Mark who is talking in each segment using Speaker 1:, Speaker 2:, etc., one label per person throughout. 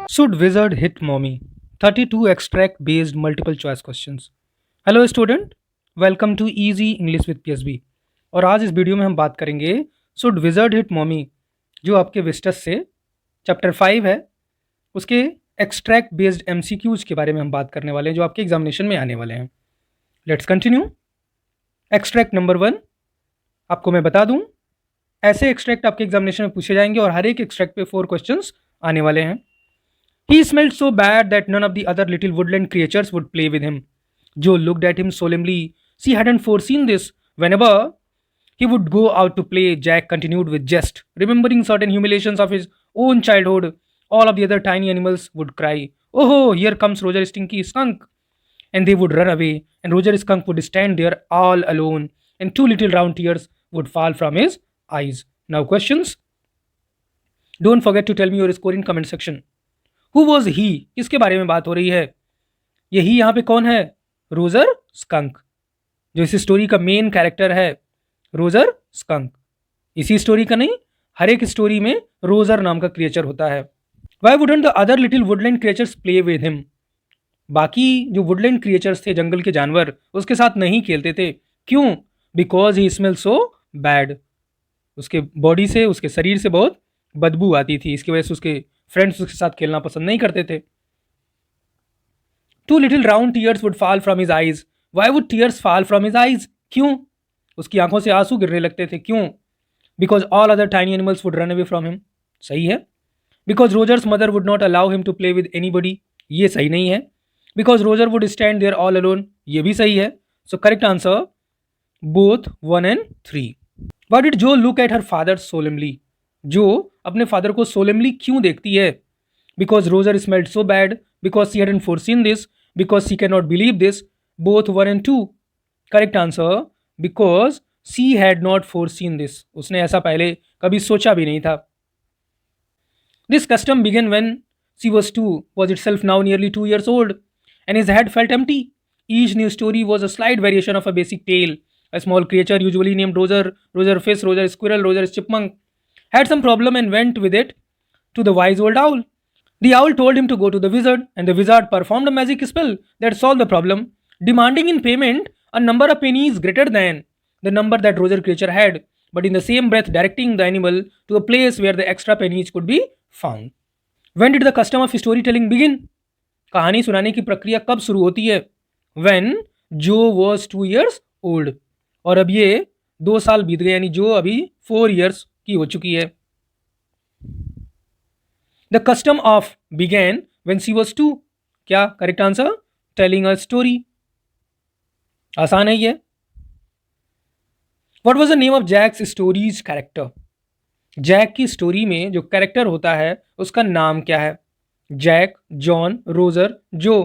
Speaker 1: Should wizard hit mommy? 32 extract based multiple choice questions. Hello student, welcome to easy English with PSB. और आज इस video में हम बात करेंगे शुड विजर्ड हिट मॉमी, जो आपके विस्टस से चैप्टर 5 है, उसके एक्सट्रैक्ट बेस्ड एमसीक्यूज के बारे में हम बात करने वाले हैं जो आपके एग्जामिनेशन में आने वाले हैं। Let's continue. एक्सट्रैक्ट नंबर 1 आपको मैं बता दूं, ऐसे एक्सट्रैक्ट आपके एग्जामिनेशन में पूछे जाएंगे और हर एक एक्सट्रैक्ट पे 4 क्वेश्चंस आने वाले हैं। He smelled so bad that none of the other little woodland creatures would play with him. Joe looked at him solemnly. She hadn't foreseen this. Whenever he would go out to play, Jack continued with jest. Remembering certain humiliations of his own childhood, all of the other tiny animals would cry, "Oh, here comes Roger Stinky Skunk!" And they would run away, and Roger Skunk would stand there all alone, and two little round tears would fall from his eyes. Now, questions? Don't forget to tell me your score in comment section. Who was he, किसके बारे में बात हो रही है? यही यहाँ पे कौन है? रोजर स्कंक, जो इस स्टोरी का मेन कैरेक्टर है। रोजर स्कंक इसी स्टोरी का नहीं, हर एक स्टोरी में रोजर नाम का क्रिएचर होता है। Why wouldn't the other little woodland creatures play with him? बाकी जो वुडलैंड क्रिएचर्स थे, जंगल के जानवर, उसके साथ नहीं खेलते थे। क्यों? Because he smell so bad. उसके बॉडी से, उसके शरीर से बहुत बदबू आती थी, इसकी वजह से उसके फ्रेंड्स उसके साथ खेलना पसंद नहीं करते थे। Two little round tears would fall from his eyes. Why would tears fall from his eyes? क्यों उसकी आंखों से आंसू गिरने लगते थे? क्यों? Because all other tiny animals would run away from him. सही है। Because Roger's mother would not allow him to play with anybody. ये सही नहीं है। Because Roger would stand there all alone. ये भी सही है। So correct answer both 1 and 3। Why did Joe look at her father solemnly? जो अपने फादर को सोलेमली क्यों देखती है? Because Roger smelled so bad, because she hadn't foreseen this, because she can not believe this. Both 1 and 2। Correct answer because she had not foreseen this. उसने ऐसा पहले कभी सोचा भी नहीं था। This custom began when she was 2, was itself now nearly 2 years old, and his head felt empty. Each new story was a slight variation of a basic tale. A small creature, usually named Roger, Roger Fish, Roger Squirrel, Roger Chipmunk, had some problem and went with it to the wise old owl. The owl told him to go to the wizard, and the wizard performed a magic spell that solved the problem, demanding in payment a number of pennies greater than the number that Roger creature had, but in the same breath directing the animal to a place where the extra pennies could be found. When did the custom of storytelling begin? कहानी सुनाने की प्रक्रिया कब शुरू होती है? When Joe was 2 years old. और अब ये 2 साल बीत गए, यानी जो अभी 4 years की हो चुकी है। The custom of began when she was 2। क्या correct answer? Telling a story. आसान है ये। What was the name of Jack's stories character? Jack की स्टोरी में जो कैरेक्टर होता है उसका नाम क्या है? Jack, John, Roger, Joe.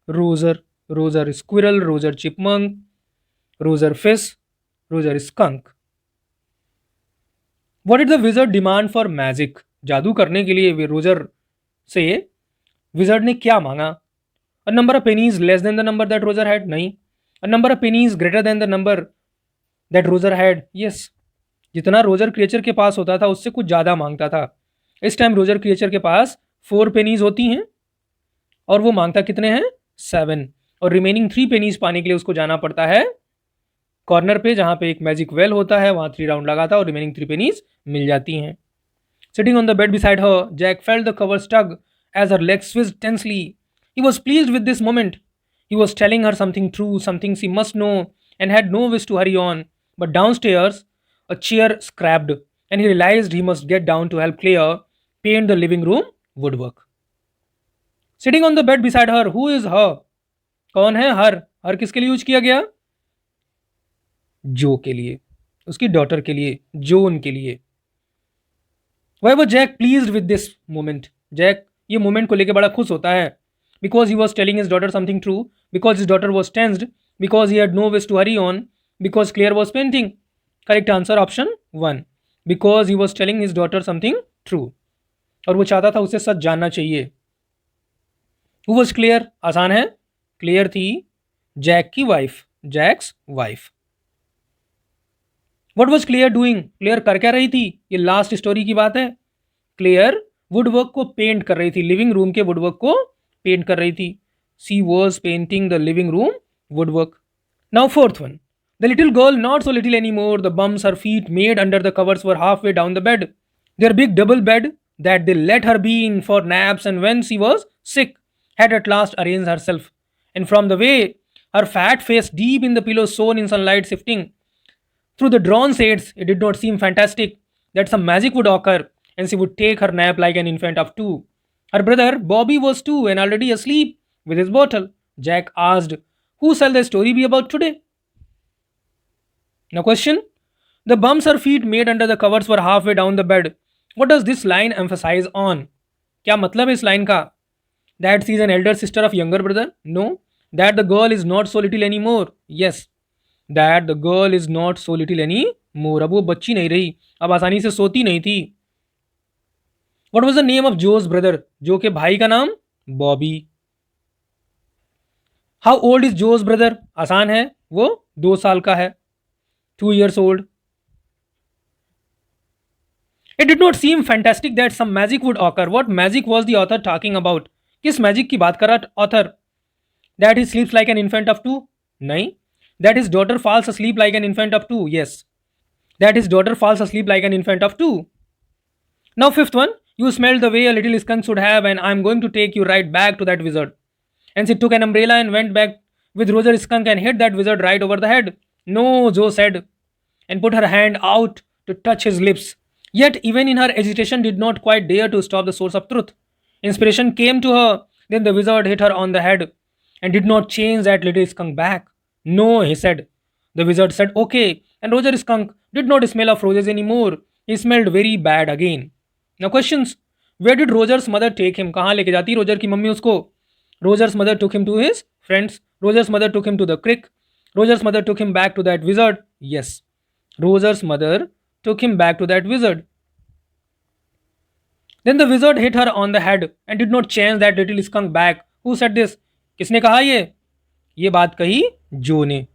Speaker 1: Roger, Roger squirrel, Roger chipmunk, Roger fish, Roger skunk. What did the wizard demand for magic? जादू करने के लिए रोजर से विजर्ड ने क्या मांगा? A number of pennies less than the number that Roger had? नहीं। A number of pennies greater than the number that Roger had? Yes. जितना रोजर क्रिएचर के पास होता था उससे कुछ ज़्यादा मांगता था। इस टाइम रोजर क्रिएचर के पास 4 पेनीज होती हैं और वो मांगता कितने हैं? 7। और रिमेनिंग 3 पेनीज पाने के लिए उसको जाना पड़ता है कॉर्नर पे, जहाँ पे एक मैजिक वेल होता है, वहाँ 3 राउंड लगाता है और रिमेनिंग 3 पेनीज मिल जाती हैं। Sitting on the bed beside her, Jack felt the covers tug as her legs swished tensely. He was pleased with this moment. He was telling her something true, something she must know, and had no wish to hurry on. But downstairs, a chair scrapped, and he realized he must get down to help Claire paint the living room woodwork. Sitting on the bed beside her, who is her? कौन है हर? हर किसके लिए use किया गया? जो के लिए, उसकी डॉटर के लिए, जोन के लिए। Why was Jack pleased with this moment? Jack ये मोमेंट को लेकर बड़ा खुश होता है। Because he was telling his daughter something true, because his daughter was tensed, because he had no wish to hurry on, because Claire was painting. Correct answer option 1. Because he was telling his daughter something true. और वो चाहता था उसे सच जानना चाहिए। Who was Claire? आसान है। Claire थी जैक की wife, Jack's wife. What was Claire doing? Claire कर क्या रही थी? ये लास्ट स्टोरी की बात है। Claire वुडवर्क को पेंट कर रही थी, लिविंग रूम के वुडवर्क को पेंट कर रही थी. She was painting the living room woodwork. Now fourth one. The little girl, not so little anymore, the bumps her feet made under the covers were halfway down the bed. Their big double bed that they let her be in for naps and when she was sick had at last arranged herself. And from the way her fat face deep in the pillow shone in sunlight shifting through the drawn shades, it did not seem fantastic that some magic would occur and she would take her nap like an infant of two. Her brother Bobby was too and already asleep with his bottle. Jack asked, who shall the story be about today? Now, question. The bumps her feet made under the covers were halfway down the bed. What does this line emphasize on? क्या मतलब है इस line का? That she is an elder sister of younger brother? No. That the girl is not so little anymore? Yes. That the girl is not so little anymore. अब वो बच्ची नहीं रही, अब आसानी से सोती नहीं थी. What was the name of Joe's brother? जो के भाई का नाम Bobby. How old is Joe's brother? आसान है, वो 2 साल का है. 2 years old. It did not seem fantastic that some magic would occur. What magic was the author talking about? किस मैजिक की बात कर रहा author? That he sleeps like an infant of 2? नहीं. That his daughter falls asleep like an infant of 2? Yes. That his daughter falls asleep like an infant of 2. Now fifth one. You smelled the way a little skunk should have and I'm going to take you right back to that wizard. And she took an umbrella and went back with Roger Skunk and hit that wizard right over the head. No, Joe said, and put her hand out to touch his lips. Yet, even in her agitation, did not quite dare to stop the source of truth. Inspiration came to her. Then the wizard hit her on the head and did not change that little skunk back. No, he said. The wizard said, okay, and Roger Skunk did not smell of roses anymore. He smelled very bad again. Now, questions. Where did Roger's mother take him? कहाँ लेके जाती Roger की mummy उसको? Roger's mother took him to his friends. Roger's mother took him to the creek. Roger's mother took him back to that wizard. Yes. Roger's mother took him back to that wizard. Then the wizard hit her on the head and did not change that little skunk back. Who said this? किसने कहा ये बात कही जो ने.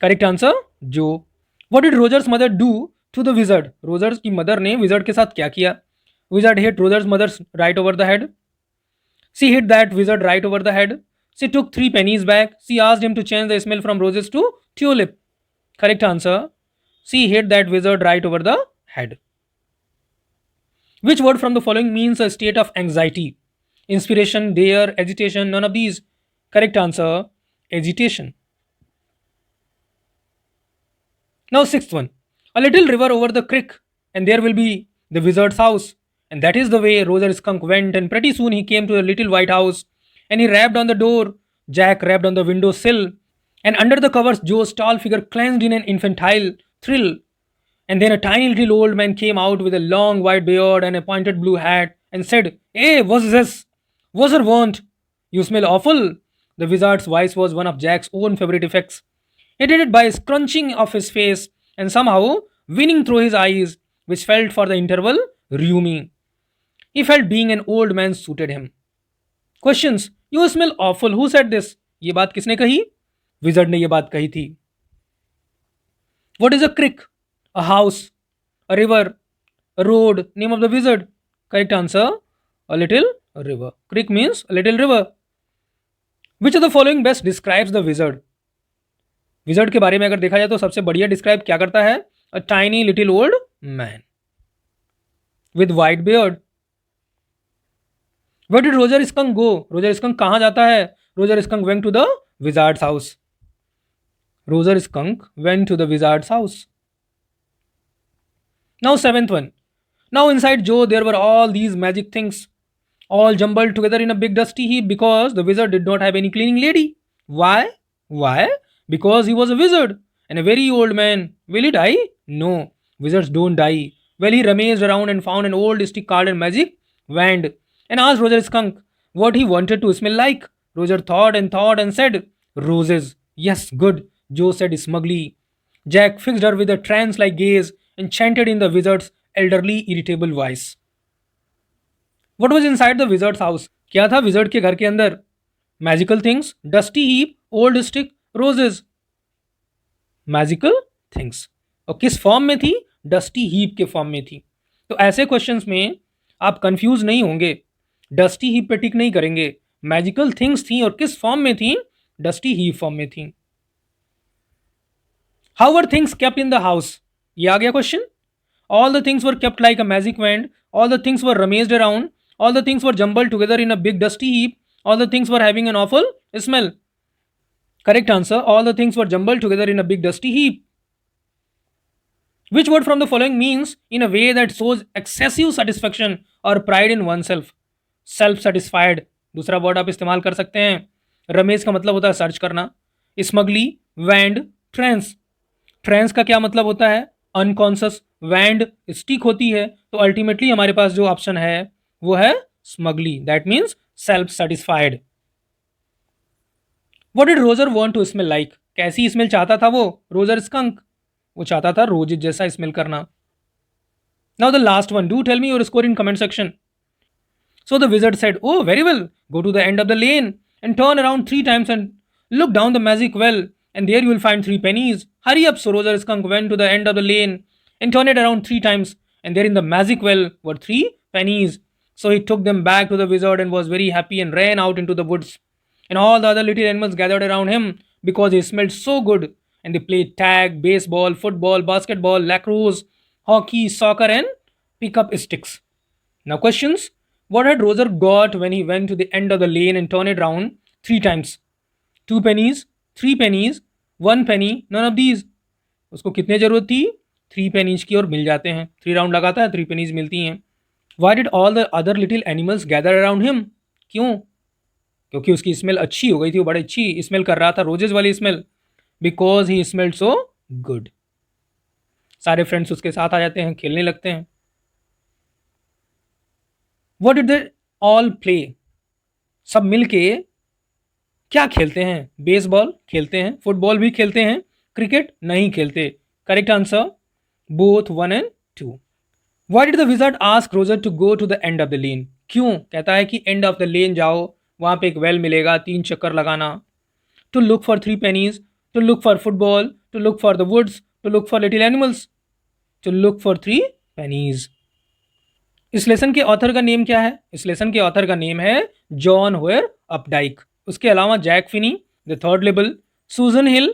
Speaker 1: Correct answer जो. What did Roger's mother do to the wizard? Roger's की mother ने विजर्ड के साथ क्या किया? Wizard hit Roger's mother right over the head. She hit that wizard right over the head. She took 3 pennies back. She asked him to change the smell from roses to tulip. Correct answer. She hit that wizard right over the head. Which word from the following means a state of anxiety? Inspiration, dare, agitation, none of these. Correct answer, agitation. Now sixth one. A little river over the creek and there will be the wizard's house. And that is the way Roger Skunk went and pretty soon he came to a little white house and he rapped on the door. Jack rapped on the window sill and under the covers Joe's tall figure clenched in an infantile thrill. And then a tiny little old man came out with a long white beard and a pointed blue hat and said, hey, what's this? What's your want? You smell awful. The wizard's voice was one of Jack's own favorite effects. He did it by scrunching of his face and somehow winning through his eyes, which felt for the interval rheumy. He felt being an old man suited him. Questions. You smell awful. Who said this? ये बात किसने कही? Wizard ने ये बात कही थी. What is a creek? A house, a river, a road. Name of the wizard. Correct answer, a little river. Creek means a little river. Which of the following best describes the wizard? Wizard के बारे में अगर देखा जाए तो सबसे बढ़िया describe क्या करता है? A tiny little old man with white beard. Where did Roger Skunk go? Roger Skunk कहाँ जाता है? Roger Skunk went to the wizard's house. Roger Skunk went to the wizard's house. Now seventh one. Now inside Joe there were all these magic things all jumbled together in a big dusty heap because the wizard did not have any cleaning lady. Why? Why? Because he was a wizard and a very old man. Will he die? No. Wizards don't die. Well, he rummaged around and found an old stick called a magic wand and asked Roger Skunk what he wanted to smell like. Roger thought and said, roses. Yes, good, Joe said smugly. Jack fixed her with a trance-like gaze and chanted in the wizard's elderly, irritable voice. What was inside the wizard's house? क्या था wizard के घर के अंदर? Magical things, dusty heap, old stick, roses. Magical things. और किस form में थी? डस्टी हीप के फॉर्म में थी. तो ऐसे क्वेश्चंस में आप कंफ्यूज नहीं होंगे, डस्टी हीप पे टिक नहीं करेंगे। मैजिकल थिंग्स थी और किस फॉर्म में थी? डस्टी हीप फॉर्म में थी। How were things kept in the house? ये आ गया question. All the things were kept like a magic wand, all the things were rummaged around, all the things were jumbled together in a big dusty heap, all the things were having an awful smell. Correct answer. All the things were jumbled together in a big dusty heap. Which word from the following means in a way that shows excessive satisfaction or pride in oneself? Self satisfied दूसरा word आप इस्तेमाल कर सकते हैं। रमेश का मतलब होता है सर्च करना। स्मगली, वैंड, ट्रेंस। ट्रेंस का क्या मतलब होता है? अनकॉन्शियस। वैंड स्टिक होती है, तो अल्टीमेटली हमारे पास जो ऑप्शन है वो है smugly, that means self satisfied. What did Roger want to smell like? कैसी स्मेल चाहता था वो? रोजर स्कंक, वो चाहता था रोज जैसा स्मेल करना। Now the last one, do tell me your score in comment section. So the wizard said, oh very well, go to the end of the lane and turn around 3 times and look down the magic well and there you will find 3 pennies. Hurry up. So Roger Skunk went to the end of the lane and turned it around 3 times and there in the magic well were 3 pennies. So he took them back to the wizard and was very happy and ran out into the woods. And all the other little animals gathered around him because he smelled so good. And they played tag, baseball, football, basketball, lacrosse, hockey, soccer, and pick up sticks. Now, questions. What had Roger got when he went to the end of the lane and turned it round 3 times? 2 pennies, 3 pennies, 1 penny, none of these. उसको कितने जरूरत थी? 3 pennies की, और मिल जाते हैं। 3 round लगाता है, 3 pennies मिलती हैं। Why did all the other little animals gather around him? क्यों? क्योंकि उसकी स्मेल अच्छी हो गई थी, वो बड़ी अच्छी स्मेल कर रहा था, रोजेज वाली smell. Because he smelled so good. सारे फ्रेंड्स उसके साथ आ जाते हैं, खेलने लगते हैं। What did they all play? सब मिलके क्या खेलते हैं? बेसबॉल खेलते हैं, फुटबॉल भी खेलते हैं, क्रिकेट नहीं खेलते। Correct answer both 1 and 2। Why did the wizard ask Roger to go to the end of the lane? क्यों कहता है कि एंड ऑफ द लेन जाओ, वहां पे एक वेल मिलेगा, 3 चक्कर लगाना। To look for 3 pennies, to look for football, to look for the woods, to look for little animals, to look for 3 pennies। इस लेसन के ऑथर का नेम क्या है? इस लेसन के ऑथर का नेम है जॉन होयर अपडाइक। उसके अलावा Jack Finney the third level, Susan Hill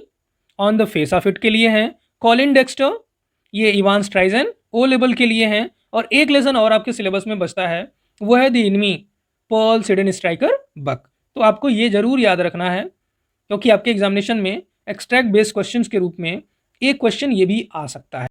Speaker 1: on the face of it के लिए हैं, कॉलिन डेक्स्टर, ये इवान स्ट्राइजन ओ लेवल के लिए हैं, और एक लेसन और आपके सिलेबस में बचता है, वो है the enemy Pearl Sydenstricker Buck. तो आपको ये जरूर याद रखना है, क्योंकि आपके एग्जामिनेशन में एक्सट्रैक्ट बेस्ड क्वेश्चंस के रूप में एक क्वेश्चन ये भी आ सकता है।